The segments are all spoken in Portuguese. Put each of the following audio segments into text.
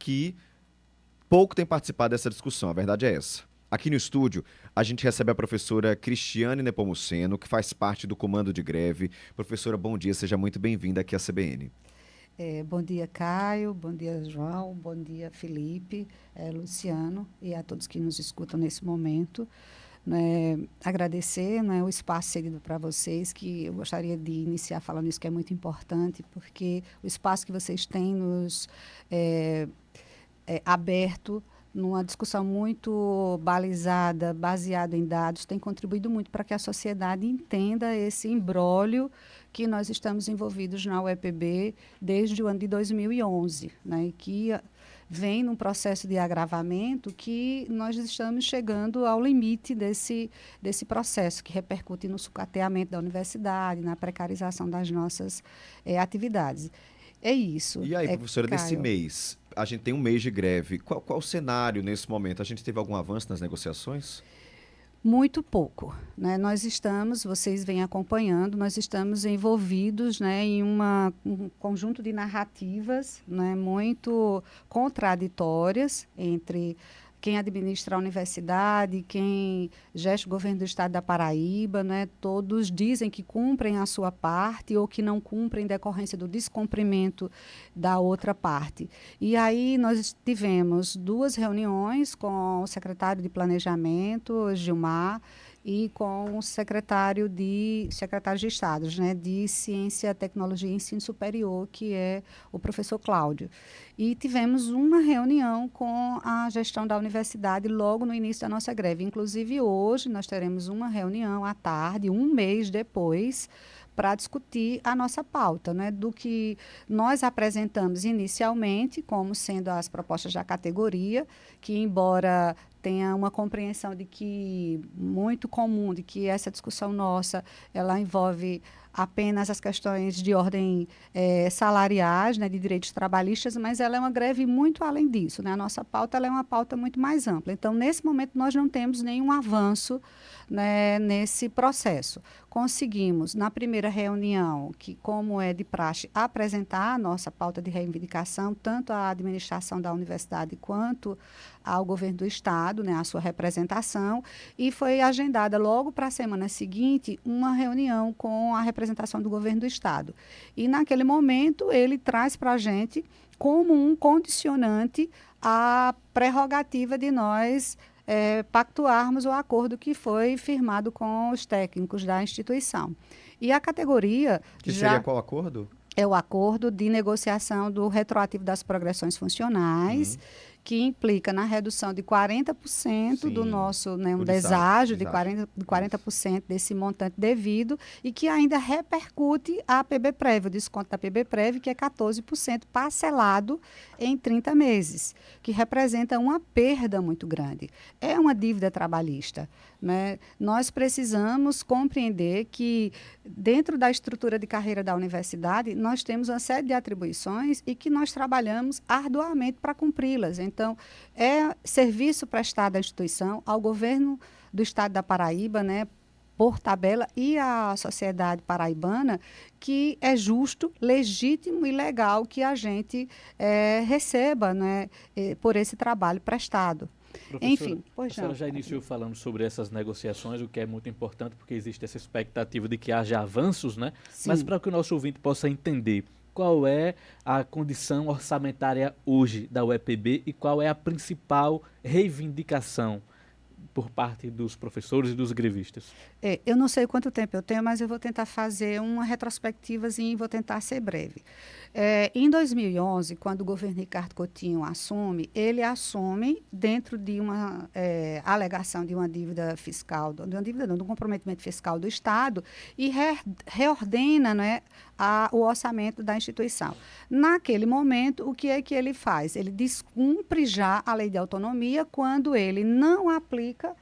que pouco tem participado dessa discussão, a verdade é essa. Aqui no estúdio, a gente recebe a professora Cristiane Nepomuceno, que faz parte do comando de greve. Professora, bom dia, seja muito bem-vinda aqui à CBN. Bom dia, Caio, bom dia, João, bom dia, Felipe, Luciano e a todos que nos escutam nesse momento. Agradecer, o espaço cedido para vocês, que eu gostaria de iniciar falando isso, que é muito importante, porque o espaço que vocês têm nos aberto numa discussão muito balizada, baseada em dados, tem contribuído muito para que a sociedade entenda esse imbróglio que nós estamos envolvidos na UEPB desde o ano de 2011, e que vem num processo de agravamento que nós estamos chegando ao limite desse processo, que repercute no sucateamento da universidade, na precarização das nossas atividades. É isso. E aí, professora, Caio, desse mês, a gente tem um mês de greve. Qual o cenário nesse momento? A gente teve algum avanço nas negociações? Muito pouco. Vocês vêm acompanhando, nós estamos envolvidos em um conjunto de narrativas muito contraditórias entre quem administra a universidade, quem gesta o governo do estado da Paraíba, todos dizem que cumprem a sua parte ou que não cumprem em decorrência do descumprimento da outra parte. E aí nós tivemos 2 reuniões com o secretário de Planejamento, Gilmar, e com o secretário de Estado, de Ciência, Tecnologia e Ensino Superior, que é o professor Cláudio. E tivemos uma reunião com a gestão da universidade logo no início da nossa greve. Inclusive, hoje nós teremos uma reunião à tarde, um mês depois, para discutir a nossa pauta, do que nós apresentamos inicialmente, como sendo as propostas da categoria, que embora tenha uma compreensão de que muito comum, de que essa discussão nossa, ela envolve apenas as questões de ordem salariais, de direitos trabalhistas, mas ela é uma greve muito além disso. A nossa pauta ela é uma pauta muito mais ampla. Então, nesse momento, nós não temos nenhum avanço nesse processo. Conseguimos, na primeira reunião, que, como é de praxe, apresentar a nossa pauta de reivindicação, tanto à administração da universidade quanto ao governo do estado, a sua representação, e foi agendada logo para a semana seguinte uma reunião com a representação do governo do estado. E, naquele momento, ele traz para a gente como um condicionante a prerrogativa de nós pactuarmos o acordo que foi firmado com os técnicos da instituição. E a categoria... Que seria qual acordo? É o acordo de negociação do retroativo das progressões funcionais, que implica na redução de 40% do nosso deságio, de 40% desse montante devido, e que ainda repercute a PBPrev, o desconto da PBPrev, que é 14% parcelado em 30 meses, que representa uma perda muito grande. É uma dívida trabalhista. Nós precisamos compreender que, dentro da estrutura de carreira da universidade, nós temos uma série de atribuições e que nós trabalhamos arduamente para cumpri-las. Então, é serviço prestado à instituição, ao governo do estado da Paraíba, por tabela, e à sociedade paraibana, que é justo, legítimo e legal que a gente receba por esse trabalho prestado. Professora, Enfim, a senhora já iniciou falando sobre essas negociações, o que é muito importante, porque existe essa expectativa de que haja avanços, Sim. Mas para que o nosso ouvinte possa entender qual é a condição orçamentária hoje da UEPB e qual é a principal reivindicação por parte dos professores e dos grevistas. Eu não sei quanto tempo eu tenho, mas eu vou tentar fazer uma retrospectivazinha e vou tentar ser breve. Em 2011, quando o governo Ricardo Coutinho assume, ele assume dentro de uma alegação de uma dívida fiscal, de um comprometimento fiscal do Estado, e reordena o orçamento da instituição. Naquele momento, o que é que ele faz? Ele descumpre já a lei de autonomia quando ele não aplica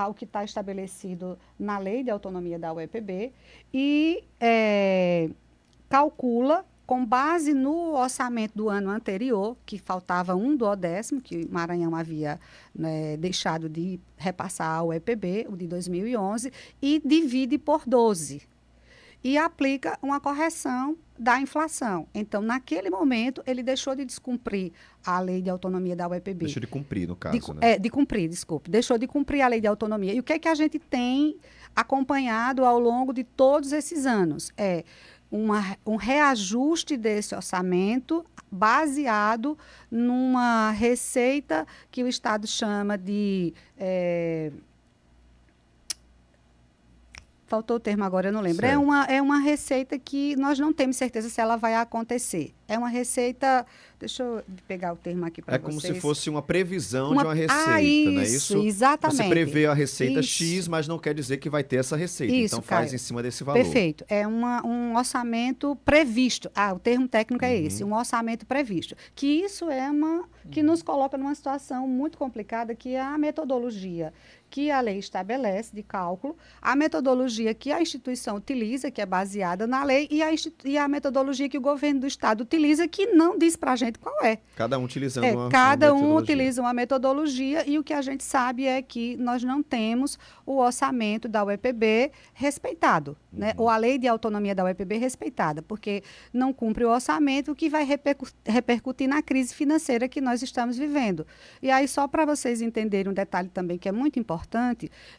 o que está estabelecido na lei de autonomia da UEPB e calcula, com base no orçamento do ano anterior, que faltava 1/10, que o Maranhão havia deixado de repassar ao UEPB, o de 2011, e divide por 12. e aplica uma correção da inflação. Então, naquele momento, ele deixou de descumprir a lei de autonomia da UEPB. Deixou de cumprir, no caso, né? De cumprir, desculpe. Deixou de cumprir a lei de autonomia. E o que é que a gente tem acompanhado ao longo de todos esses anos? Um reajuste desse orçamento baseado numa receita que o Estado chama de... faltou o termo agora, eu não lembro. É uma receita que nós não temos certeza se ela vai acontecer. É uma receita... Deixa eu pegar o termo aqui para vocês. É como se fosse uma previsão de uma receita, isso, não é isso? Exatamente. Você prevê a receita isso. X, mas não quer dizer que vai ter essa receita. Isso, então faz Caio. em cima desse valor. Perfeito. É um orçamento previsto. O termo técnico é esse, um orçamento previsto. Que isso é que nos coloca numa situação muito complicada, que é a metodologia que a lei estabelece de cálculo, a metodologia que a instituição utiliza, que é baseada na lei, e a metodologia que o governo do Estado utiliza, que não diz para a gente qual é. Cada um utilizando uma Cada um metodologia. utiliza uma metodologia, e o que a gente sabe é que nós não temos o orçamento da UEPB respeitado, né? Ou a lei de autonomia da UEPB respeitada, porque não cumpre o orçamento, o que vai repercutir na crise financeira que nós estamos vivendo. E aí, só para vocês entenderem um detalhe também que é muito importante,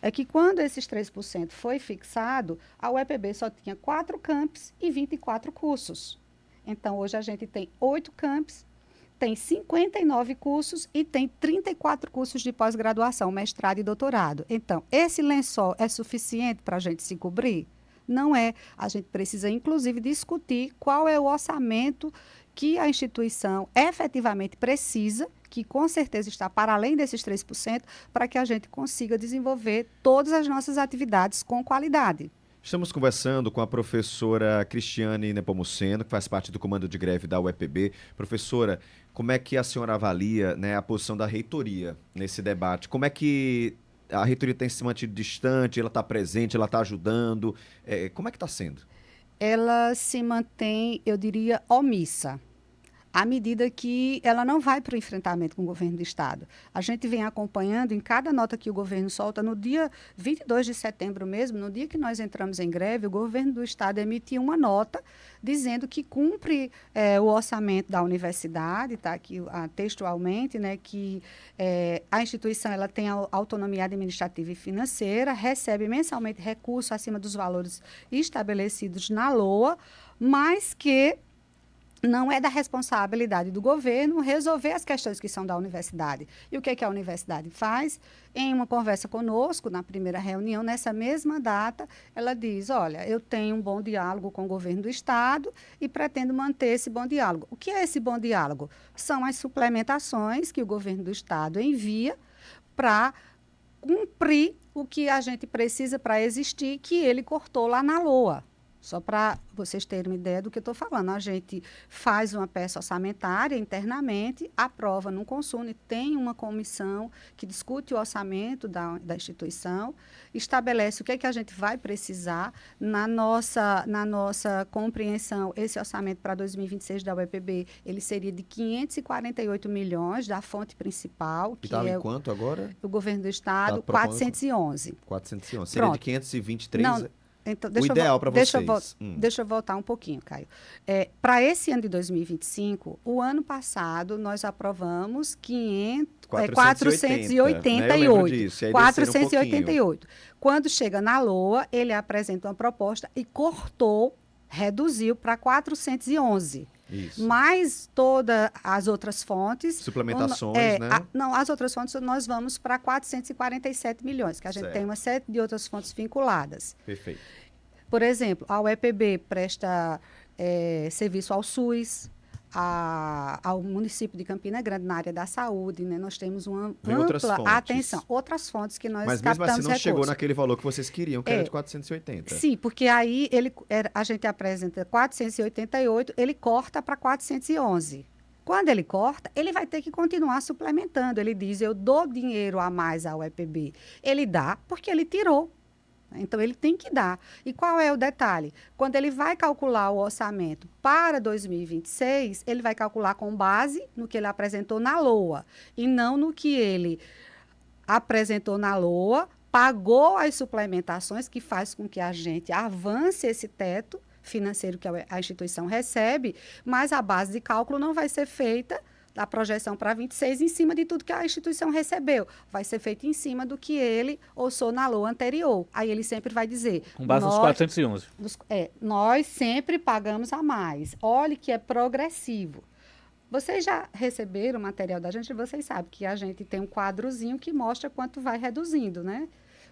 é que quando esses 3% foi fixado, a UEPB só tinha 4 campi e 24 cursos. Então, hoje a gente tem 8 campi, tem 59 cursos e tem 34 cursos de pós-graduação, mestrado e doutorado. Então, esse lençol é suficiente para a gente se cobrir? Não é. A gente precisa, inclusive, discutir qual é o orçamento que a instituição efetivamente precisa, que com certeza está para além desses 3%, para que a gente consiga desenvolver todas as nossas atividades com qualidade. Estamos conversando com a professora Cristiane Nepomuceno, que faz parte do comando de greve da UEPB. Professora, como é que a senhora avalia, né, a posição da reitoria nesse debate? Como é que a reitoria tem se mantido distante, ela está presente, ela está ajudando? Como é que está sendo? Ela se mantém, eu diria, omissa, à medida que ela não vai para o enfrentamento com o governo do Estado. A gente vem acompanhando em cada nota que o governo solta. No dia 22 de setembro mesmo, no dia que nós entramos em greve, o governo do Estado emitiu uma nota dizendo que cumpre o orçamento da universidade, tá aqui textualmente, né, que a instituição ela tem a autonomia administrativa e financeira, recebe mensalmente recursos acima dos valores estabelecidos na LOA, mas que não é da responsabilidade do governo resolver as questões que são da universidade. E o que é que a universidade faz? Em uma conversa conosco, na primeira reunião, nessa mesma data, ela diz, olha, eu tenho um bom diálogo com o governo do Estado e pretendo manter esse bom diálogo. O que é esse bom diálogo? São as suplementações que o governo do Estado envia para cumprir o que a gente precisa para existir, que ele cortou lá na LOA. Só para vocês terem uma ideia do que eu estou falando. A gente faz uma peça orçamentária internamente, aprova no Consune, tem uma comissão que discute o orçamento da instituição, estabelece o que é que a gente vai precisar. Na nossa compreensão, esse orçamento para 2026 da UEPB, ele seria de 548 milhões da fonte principal, que estava em quanto agora? O governo do Estado, 411. 411. Seria de 523... Não, então, o ideal para vocês. Deixa eu voltar um pouquinho, Caio. Para esse ano de 2025, o ano passado, nós aprovamos 488. 488. Quando chega na LOA, ele apresenta uma proposta e reduziu para 411. Isso. Mais todas as outras fontes... Suplementações, né? Não, as outras fontes nós vamos para 447 milhões, que a gente tem uma série de outras fontes vinculadas. Perfeito. Por exemplo, a UEPB presta serviço ao SUS, ao município de Campina Grande, na área da saúde, né? Nós temos uma ampla atenção. Outras fontes que nós captamos recursos. Mas mesmo assim não chegou naquele valor que vocês queriam, que era de 480. Sim, porque aí a gente apresenta 488, ele corta para 411. Quando ele corta, ele vai ter que continuar suplementando. Ele diz, eu dou dinheiro a mais à UEPB. Ele dá porque ele tirou. Então, ele tem que dar. E qual é o detalhe? Quando ele vai calcular o orçamento para 2026, ele vai calcular com base no que ele apresentou na LOA e não no que ele apresentou na LOA pagou as suplementações que faz com que a gente avance esse teto financeiro que a instituição recebe, mas a base de cálculo não vai ser feita da projeção para 26 em cima de tudo que a instituição recebeu. Vai ser feito em cima do que ele orçou na LOA anterior. Aí ele sempre vai dizer... Com base nos 411. Nós sempre pagamos a mais. Olhe que é progressivo. Vocês já receberam o material da gente, vocês sabem que a gente tem um quadrozinho que mostra quanto vai reduzindo, né?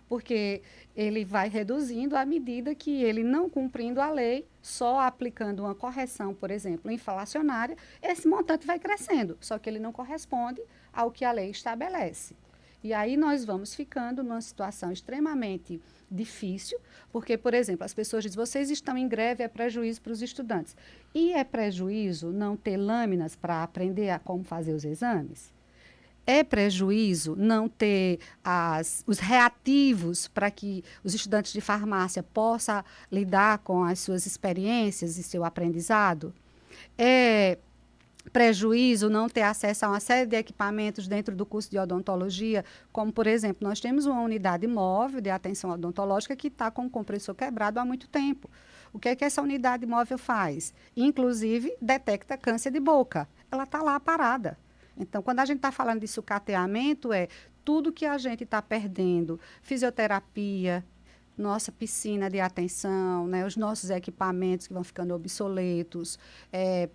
Porque ele vai reduzindo à medida que ele, não cumprindo a lei, só aplicando uma correção, por exemplo, inflacionária, esse montante vai crescendo, só que ele não corresponde ao que a lei estabelece. E aí nós vamos ficando numa situação extremamente difícil, porque, por exemplo, as pessoas dizem, vocês estão em greve, é prejuízo para os estudantes. E é prejuízo não ter lâminas para aprender a como fazer os exames? É prejuízo não ter os reativos para que os estudantes de farmácia possam lidar com as suas experiências e seu aprendizado? É prejuízo não ter acesso a uma série de equipamentos dentro do curso de odontologia, como, por exemplo, nós temos uma unidade móvel de atenção odontológica que está com o compressor quebrado há muito tempo. O que é que essa unidade móvel faz? Inclusive, detecta câncer de boca. Ela está lá parada. Então, quando a gente está falando de sucateamento, é tudo que a gente está perdendo, fisioterapia, nossa piscina de atenção, né, os nossos equipamentos que vão ficando obsoletos,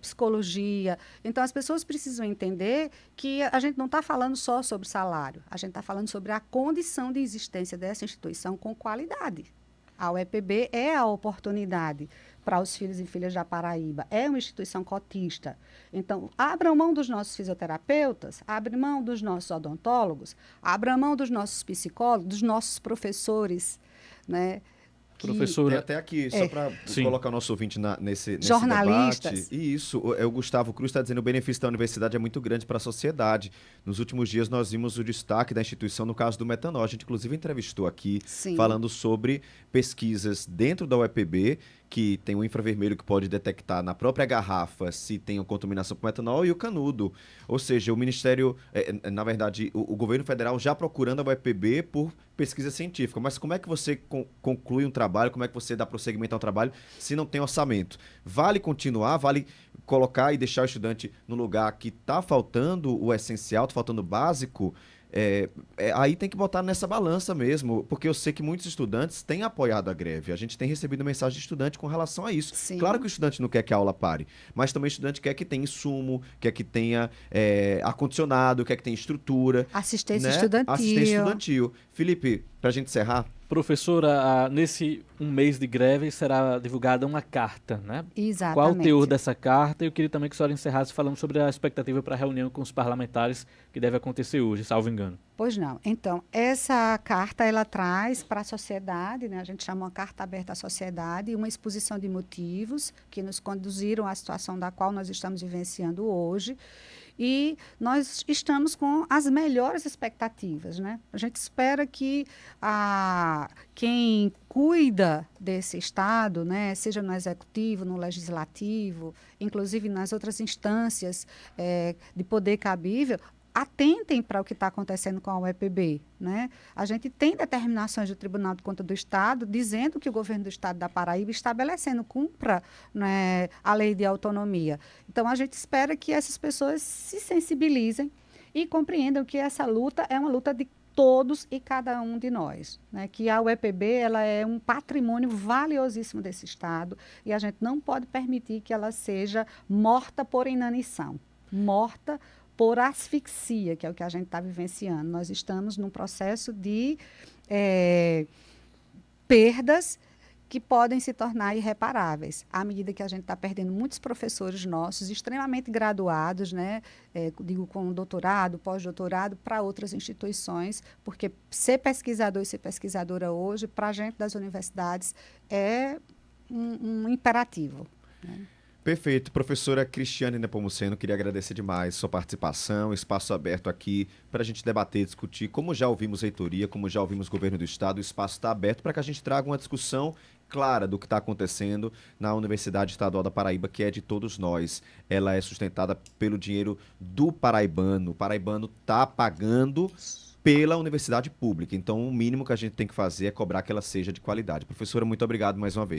psicologia. Então, as pessoas precisam entender que a gente não está falando só sobre salário, a gente está falando sobre a condição de existência dessa instituição com qualidade. A UEPB é a oportunidade para os filhos e filhas da Paraíba. É uma instituição cotista. Então, abram mão dos nossos fisioterapeutas, abram mão dos nossos odontólogos, abram mão dos nossos psicólogos, dos nossos professores, né? Professora. Tem até aqui, só para colocar o nosso ouvinte nesse jornalistas. debate. E isso, o Gustavo Cruz está dizendo que o benefício da universidade é muito grande para a sociedade. Nos últimos dias nós vimos o destaque da instituição no caso do metanol. A gente inclusive entrevistou aqui, falando sobre pesquisas dentro da UEPB, que tem um infravermelho que pode detectar na própria garrafa se tem uma contaminação por metanol, e o canudo. Ou seja, o Ministério, na verdade, o governo federal já procurando a UEPB por pesquisa científica. Mas como é que você conclui um trabalho, como é que você dá prosseguimento ao trabalho se não tem orçamento? Vale continuar, vale colocar e deixar o estudante no lugar que está faltando o essencial, está faltando o básico? Aí tem que botar nessa balança mesmo, porque eu sei que muitos estudantes têm apoiado a greve. A gente tem recebido mensagem de estudante com relação a isso. Sim. Claro que o estudante não quer que a aula pare, mas também o estudante quer que tenha insumo, quer que tenha ar-condicionado, quer que tenha estrutura. Assistência né? estudantil. Assistência estudantil. Felipe, para a gente encerrar. Professora, nesse um mês de greve será divulgada uma carta, né? Exatamente. Qual o teor dessa carta? Eu queria também que a senhora encerrasse falando sobre a expectativa para a reunião com os parlamentares que deve acontecer hoje, salvo engano. Pois não. Então, essa carta, ela traz para a sociedade, né? A gente chama uma carta aberta à sociedade, uma exposição de motivos que nos conduziram à situação da qual nós estamos vivenciando hoje. E nós estamos com as melhores expectativas, né? A gente espera que quem cuida desse Estado, né, seja no Executivo, no Legislativo, inclusive nas outras instâncias de poder cabível, atentem para o que está acontecendo com a UEPB, né? A gente tem determinações do Tribunal de Contas do Estado dizendo que o governo do Estado da Paraíba estabelecendo, cumpra, né, a lei de autonomia. Então, a gente espera que essas pessoas se sensibilizem e compreendam que essa luta é uma luta de todos e cada um de nós, né? Que a UEPB ela é um patrimônio valiosíssimo desse Estado e a gente não pode permitir que ela seja morta por inanição, morta por asfixia, que é o que a gente está vivenciando. Nós estamos num processo de perdas que podem se tornar irreparáveis, à medida que a gente está perdendo muitos professores nossos, extremamente graduados, né? Digo, com doutorado, pós-doutorado, para outras instituições, porque ser pesquisador e ser pesquisadora hoje, para a gente das universidades, é um imperativo, né? Perfeito. Professora Cristiane Nepomuceno, queria agradecer demais sua participação, espaço aberto aqui para a gente debater, discutir, como já ouvimos reitoria, como já ouvimos governo do Estado, o espaço está aberto para que a gente traga uma discussão clara do que está acontecendo na Universidade Estadual da Paraíba, que é de todos nós. Ela é sustentada pelo dinheiro do paraibano. O paraibano está pagando pela universidade pública. Então, o mínimo que a gente tem que fazer é cobrar que ela seja de qualidade. Professora, muito obrigado mais uma vez.